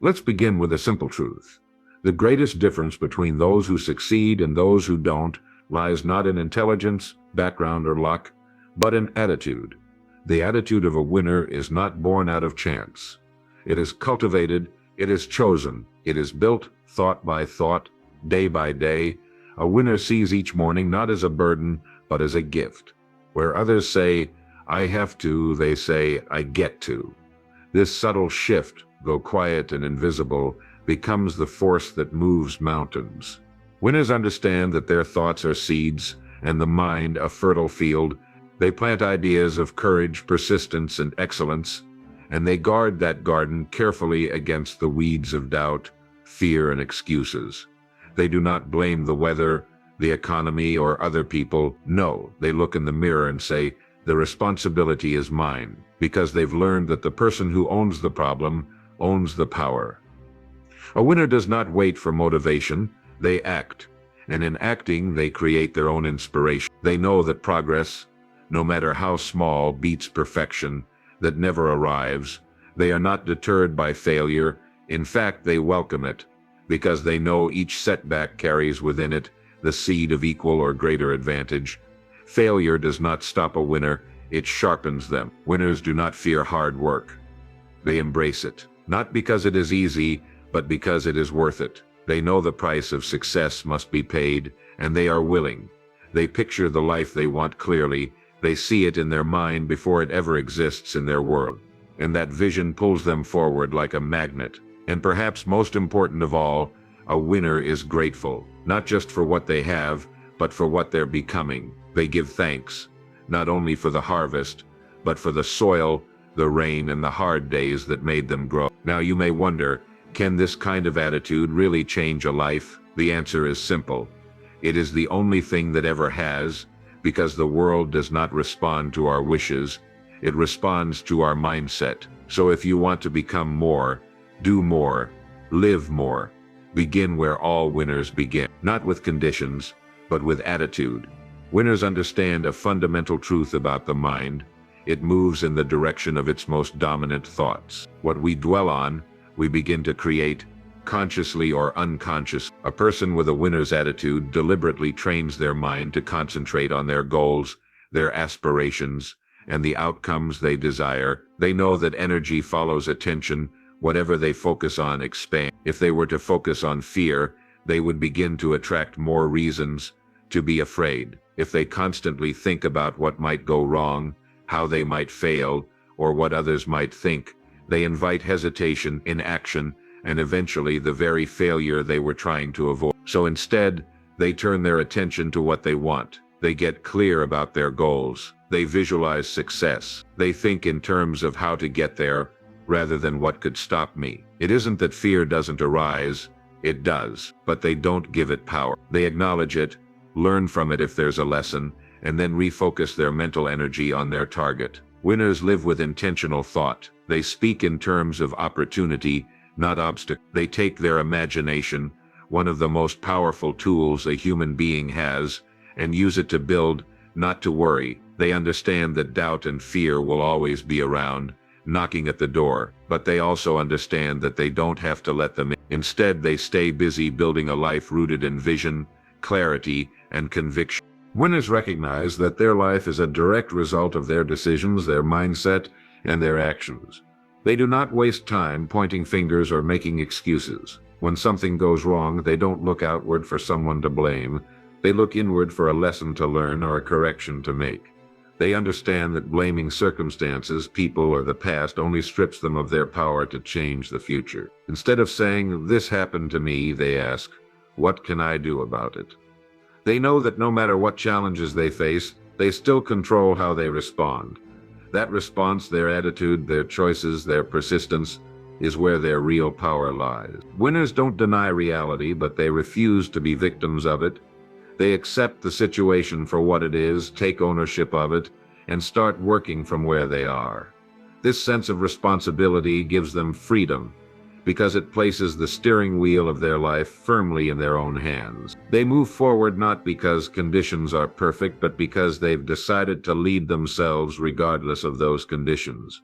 Let's begin with a simple truth. The greatest difference between those who succeed and those who don't lies not in intelligence, background, or luck, but in attitude. The attitude of a winner is not born out of chance. It is cultivated, it is chosen, it is built thought by thought, day by day. A winner sees each morning not as a burden, but as a gift. Where others say, "I have to," they say, "I get to." This subtle shift, though quiet and invisible, becomes the force that moves mountains. Winners understand that their thoughts are seeds, and the mind a fertile field. They plant ideas of courage, persistence, and excellence, and they guard that garden carefully against the weeds of doubt, fear, and excuses. They do not blame the weather, the economy, or other people. No, they look in the mirror and say, "The responsibility is mine," because they've learned that the person who owns the problem owns the power. A winner does not wait for motivation, they act. And in acting, they create their own inspiration. They know that progress, no matter how small, beats perfection, that never arrives. They are not deterred by failure. In fact, they welcome it, because they know each setback carries within it the seed of equal or greater advantage. Failure does not stop a winner, it sharpens them. Winners do not fear hard work. They embrace it, not because it is easy, but because it is worth it. They know the price of success must be paid, and they are willing. They picture the life they want clearly. They see it in their mind before it ever exists in their world. And that vision pulls them forward like a magnet. And perhaps most important of all, a winner is grateful, not just for what they have, but for what they're becoming. They give thanks, not only for the harvest, but for the soil, the rain, and the hard days that made them grow. Now you may wonder, can this kind of attitude really change a life? The answer is simple. It is the only thing that ever has, because the world does not respond to our wishes, it responds to our mindset. So if you want to become more, do more, live more, begin where all winners begin. Not with conditions, but with attitude. Winners understand a fundamental truth about the mind. It moves in the direction of its most dominant thoughts. What we dwell on, we begin to create, consciously or unconsciously. A person with a winner's attitude deliberately trains their mind to concentrate on their goals, their aspirations, and the outcomes they desire. They know that energy follows attention. Whatever they focus on expands. If they were to focus on fear, they would begin to attract more reasons to be afraid. If they constantly think about what might go wrong, how they might fail, or what others might think, they invite hesitation, inaction, and eventually the very failure they were trying to avoid. So instead, they turn their attention to what they want. They get clear about their goals. They visualize success. They think in terms of how to get there, rather than what could stop me. It isn't that fear doesn't arise, it does, but they don't give it power. They acknowledge it, learn from it if there's a lesson, and then refocus their mental energy on their target. Winners live with intentional thought. They speak in terms of opportunity, not obstacle. They take their imagination, one of the most powerful tools a human being has, and use it to build, not to worry. They understand that doubt and fear will always be around, knocking at the door, but they also understand that they don't have to let them in. Instead, they stay busy building a life rooted in vision, clarity, and conviction. Winners recognize that their life is a direct result of their decisions, their mindset, and their actions. They do not waste time pointing fingers or making excuses. When something goes wrong, they don't look outward for someone to blame. They look inward for a lesson to learn or a correction to make. They understand that blaming circumstances, people, or the past only strips them of their power to change the future. Instead of saying, "This happened to me," they ask, "What can I do about it?" They know that no matter what challenges they face, they still control how they respond. That response, their attitude, their choices, their persistence, is where their real power lies. Winners don't deny reality, but they refuse to be victims of it. They accept the situation for what it is, take ownership of it, and start working from where they are. This sense of responsibility gives them freedom, because it places the steering wheel of their life firmly in their own hands. They move forward not because conditions are perfect, but because they've decided to lead themselves regardless of those conditions.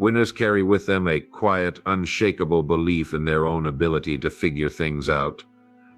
Winners carry with them a quiet, unshakable belief in their own ability to figure things out,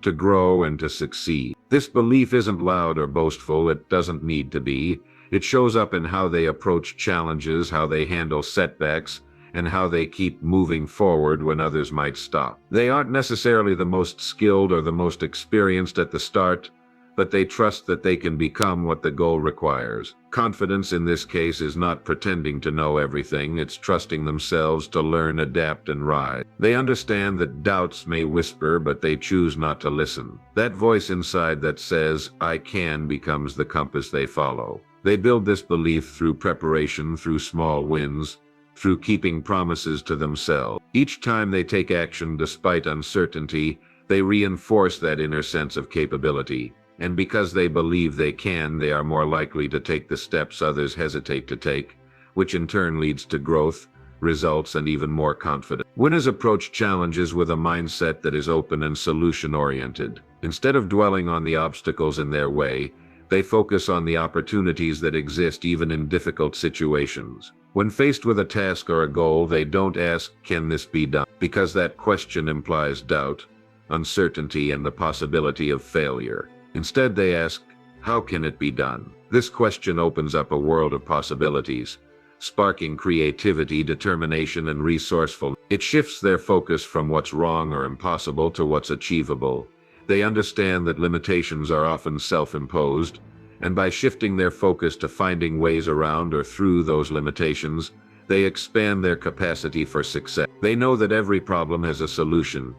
to grow and to succeed. This belief isn't loud or boastful, it doesn't need to be. It shows up in how they approach challenges, how they handle setbacks, and how they keep moving forward when others might stop. They aren't necessarily the most skilled or the most experienced at the start, but they trust that they can become what the goal requires. Confidence in this case is not pretending to know everything, it's trusting themselves to learn, adapt, and rise. They understand that doubts may whisper, but they choose not to listen. That voice inside that says, "I can," becomes the compass they follow. They build this belief through preparation, through small wins, through keeping promises to themselves. Each time they take action despite uncertainty, they reinforce that inner sense of capability. And because they believe they can, they are more likely to take the steps others hesitate to take, which in turn leads to growth, results, and even more confidence. Winners approach challenges with a mindset that is open and solution-oriented. Instead of dwelling on the obstacles in their way, they focus on the opportunities that exist even in difficult situations. When faced with a task or a goal, they don't ask, "Can this be done?" because that question implies doubt, uncertainty, and the possibility of failure. Instead, they ask, "How can it be done?" This question opens up a world of possibilities, sparking creativity, determination, and resourcefulness. It shifts their focus from what's wrong or impossible to what's achievable. They understand that limitations are often self-imposed, and by shifting their focus to finding ways around or through those limitations, they expand their capacity for success. They know that every problem has a solution,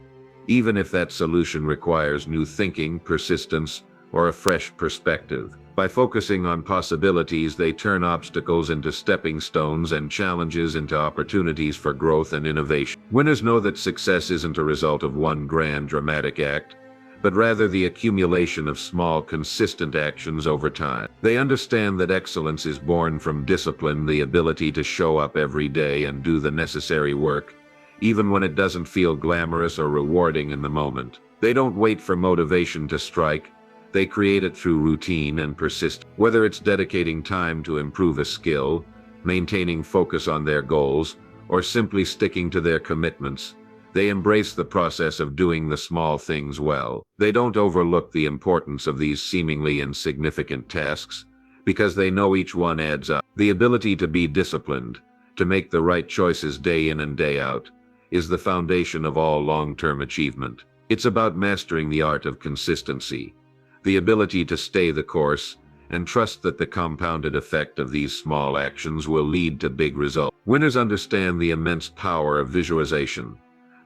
even if that solution requires new thinking, persistence, or a fresh perspective. By focusing on possibilities, they turn obstacles into stepping stones and challenges into opportunities for growth and innovation. Winners know that success isn't a result of one grand, dramatic act, but rather the accumulation of small, consistent actions over time. They understand that excellence is born from discipline, the ability to show up every day and do the necessary work, even when it doesn't feel glamorous or rewarding in the moment. They don't wait for motivation to strike. They create it through routine and persistence. Whether it's dedicating time to improve a skill, maintaining focus on their goals, or simply sticking to their commitments, they embrace the process of doing the small things well. They don't overlook the importance of these seemingly insignificant tasks, because they know each one adds up. The ability to be disciplined, to make the right choices day in and day out, is the foundation of all long-term achievement. It's about mastering the art of consistency, the ability to stay the course, and trust that the compounded effect of these small actions will lead to big results. Winners understand the immense power of visualization,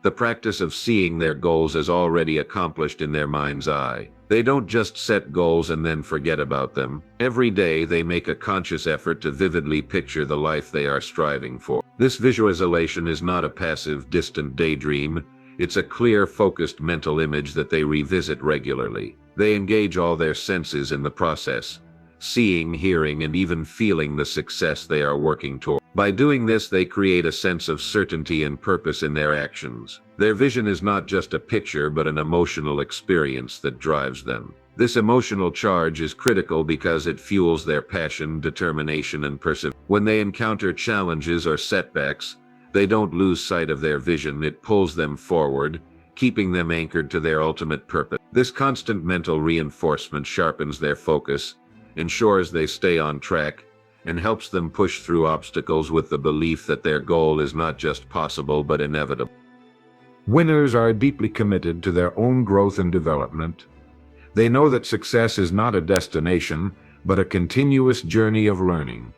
the practice of seeing their goals as already accomplished in their mind's eye. They don't just set goals and then forget about them. Every day they make a conscious effort to vividly picture the life they are striving for. This visualization is not a passive, distant daydream. It's a clear, focused mental image that they revisit regularly. They engage all their senses in the process, seeing, hearing, and even feeling the success they are working toward. By doing this, they create a sense of certainty and purpose in their actions. Their vision is not just a picture, but an emotional experience that drives them. This emotional charge is critical because it fuels their passion, determination, and perseverance. When they encounter challenges or setbacks, they don't lose sight of their vision. It pulls them forward, keeping them anchored to their ultimate purpose. This constant mental reinforcement sharpens their focus, ensures they stay on track, and helps them push through obstacles with the belief that their goal is not just possible but inevitable. Winners are deeply committed to their own growth and development. They know that success is not a destination, but a continuous journey of learning.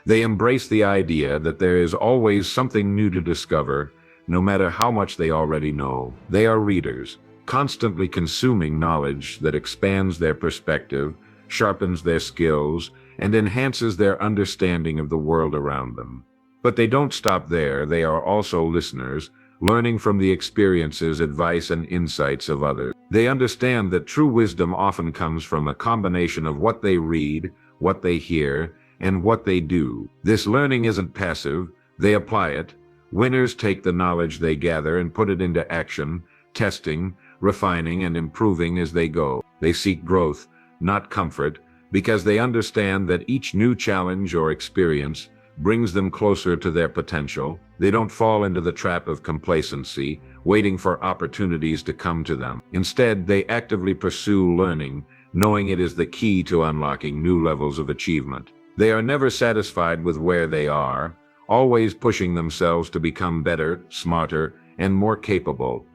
They embrace the idea that there is always something new to discover, no matter how much they already know. They are readers, constantly consuming knowledge that expands their perspective, sharpens their skills, and enhances their understanding of the world around them. But they don't stop there. They are also listeners, learning from the experiences, advice, and insights of others. They understand that true wisdom often comes from a combination of what they read, what they hear, and what they do. This learning isn't passive. They apply it. Winners take the knowledge they gather and put it into action, testing, refining, and improving as they go. They seek growth, not comfort, because they understand that each new challenge or experience brings them closer to their potential. They don't fall into the trap of complacency, waiting for opportunities to come to them. Instead, they actively pursue learning, knowing it is the key to unlocking new levels of achievement. They are never satisfied with where they are, always pushing themselves to become better, smarter, and more capable.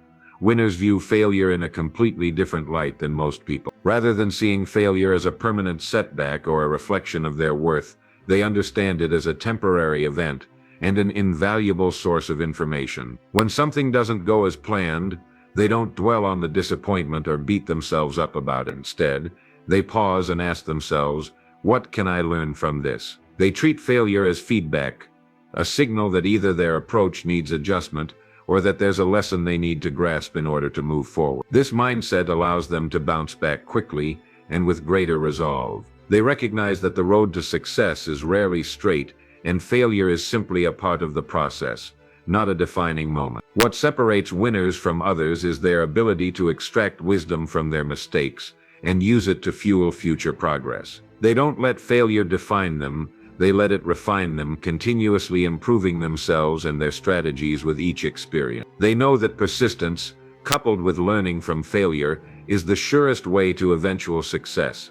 Winners view failure in a completely different light than most people. Rather than seeing failure as a permanent setback or a reflection of their worth, they understand it as a temporary event and an invaluable source of information. When something doesn't go as planned, they don't dwell on the disappointment or beat themselves up about it. Instead, they pause and ask themselves, what can I learn from this? They treat failure as feedback, a signal that either their approach needs adjustment or that there's a lesson they need to grasp in order to move forward. This mindset allows them to bounce back quickly and with greater resolve. They recognize that the road to success is rarely straight, and failure is simply a part of the process, not a defining moment. What separates winners from others is their ability to extract wisdom from their mistakes and use it to fuel future progress. They don't let failure define them, they let it refine them, continuously improving themselves and their strategies with each experience. They know that persistence, coupled with learning from failure, is the surest way to eventual success.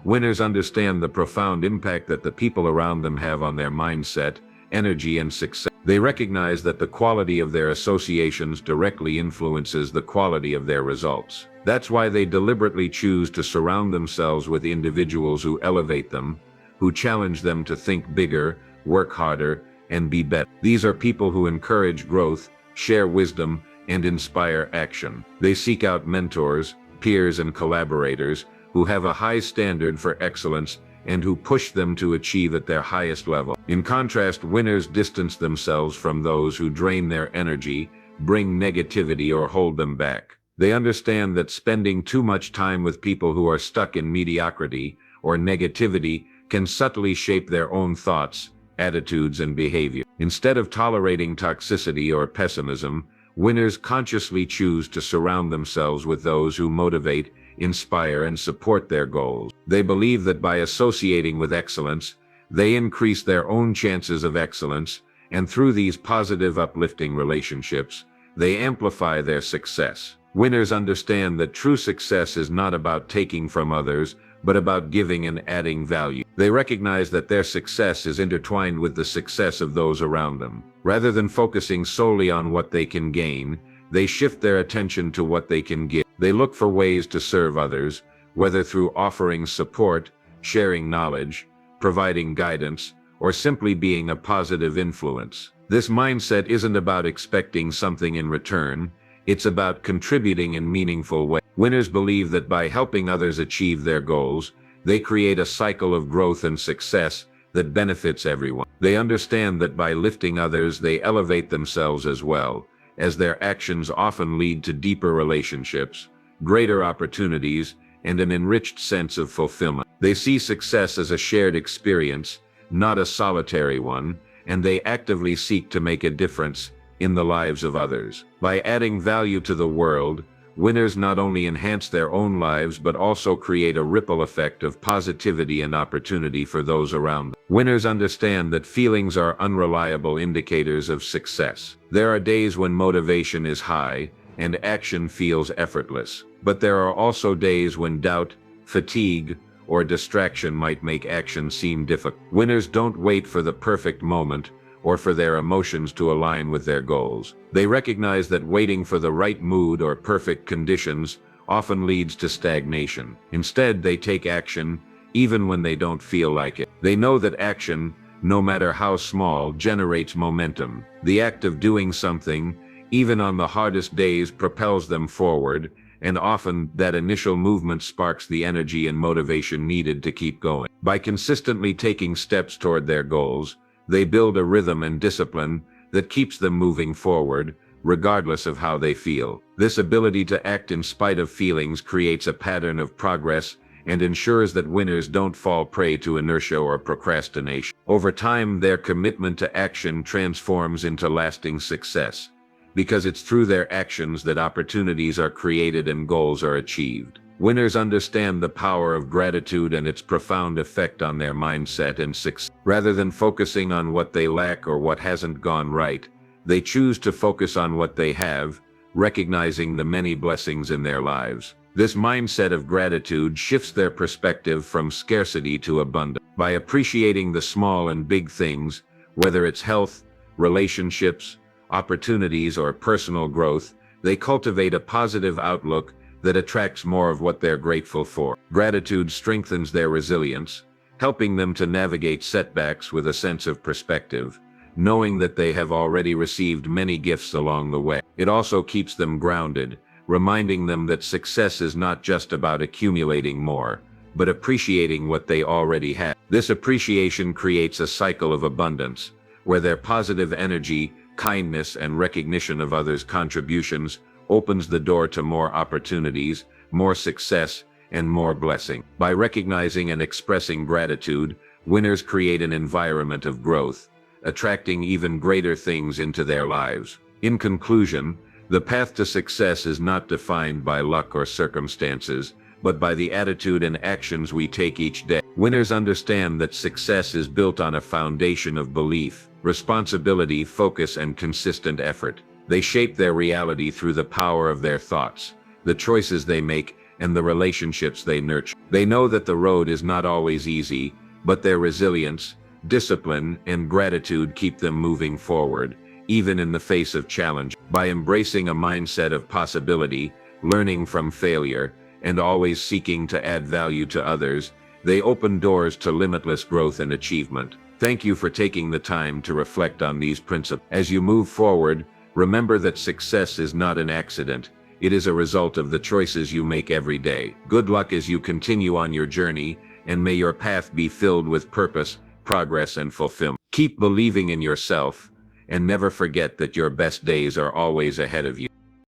Winners understand the profound impact that the people around them have on their mindset, energy, and success. They recognize that the quality of their associations directly influences the quality of their results. That's why they deliberately choose to surround themselves with individuals who elevate them, who challenge them to think bigger, work harder, and be better. These are people who encourage growth, share wisdom, and inspire action. They seek out mentors, peers, and collaborators who have a high standard for excellence and who push them to achieve at their highest level. In contrast, winners distance themselves from those who drain their energy, bring negativity, or hold them back. They understand that spending too much time with people who are stuck in mediocrity or negativity can subtly shape their own thoughts, attitudes, and behavior. Instead of tolerating toxicity or pessimism, winners consciously choose to surround themselves with those who motivate, inspire, and support their goals. They believe that by associating with excellence, they increase their own chances of excellence, and through these positive, uplifting relationships, they amplify their success. Winners understand that true success is not about taking from others, but about giving and adding value. They recognize that their success is intertwined with the success of those around them. Rather than focusing solely on what they can gain, they shift their attention to what they can give. They look for ways to serve others, whether through offering support, sharing knowledge, providing guidance, or simply being a positive influence. This mindset isn't about expecting something in return, it's about contributing in meaningful ways. Winners believe that by helping others achieve their goals, they create a cycle of growth and success that benefits everyone. They understand that by lifting others, they elevate themselves as well, as their actions often lead to deeper relationships, greater opportunities, and an enriched sense of fulfillment. They see success as a shared experience, not a solitary one, and they actively seek to make a difference in the lives of others. By adding value to the world, winners not only enhance their own lives but also create a ripple effect of positivity and opportunity for those around them. Winners understand that feelings are unreliable indicators of success. There are days when motivation is high and action feels effortless, but there are also days when doubt, fatigue, or distraction might make action seem difficult. Winners don't wait for the perfect moment or for their emotions to align with their goals. They recognize that waiting for the right mood or perfect conditions often leads to stagnation. Instead, they take action even when they don't feel like it. They know that action, no matter how small, generates momentum. The act of doing something, even on the hardest days, propels them forward, and often that initial movement sparks the energy and motivation needed to keep going. By consistently taking steps toward their goals, they build a rhythm and discipline that keeps them moving forward, regardless of how they feel. This ability to act in spite of feelings creates a pattern of progress and ensures that winners don't fall prey to inertia or procrastination. Over time, their commitment to action transforms into lasting success, because it's through their actions that opportunities are created and goals are achieved. Winners understand the power of gratitude and its profound effect on their mindset and success. Rather than focusing on what they lack or what hasn't gone right, they choose to focus on what they have, recognizing the many blessings in their lives. This mindset of gratitude shifts their perspective from scarcity to abundance. By appreciating the small and big things, whether it's health, relationships, opportunities, or personal growth, they cultivate a positive outlook that attracts more of what they're grateful for. Gratitude strengthens their resilience, helping them to navigate setbacks with a sense of perspective, knowing that they have already received many gifts along the way. It also keeps them grounded, reminding them that success is not just about accumulating more, but appreciating what they already have. This appreciation creates a cycle of abundance, where their positive energy, kindness, and recognition of others' contributions opens the door to more opportunities, more success, and more blessing. By recognizing and expressing gratitude, winners create an environment of growth, attracting even greater things into their lives. In conclusion, the path to success is not defined by luck or circumstances, but by the attitude and actions we take each day. Winners understand that success is built on a foundation of belief, responsibility, focus, and consistent effort. They shape their reality through the power of their thoughts, the choices they make, and the relationships they nurture. They know that the road is not always easy, but their resilience, discipline, and gratitude keep them moving forward, even in the face of challenge. By embracing a mindset of possibility, learning from failure, and always seeking to add value to others, they open doors to limitless growth and achievement. Thank you for taking the time to reflect on these principles. As you move forward, remember that success is not an accident. It is a result of the choices you make every day. Good luck as you continue on your journey, and may your path be filled with purpose, progress, and fulfillment. Keep believing in yourself, and never forget that your best days are always ahead of you.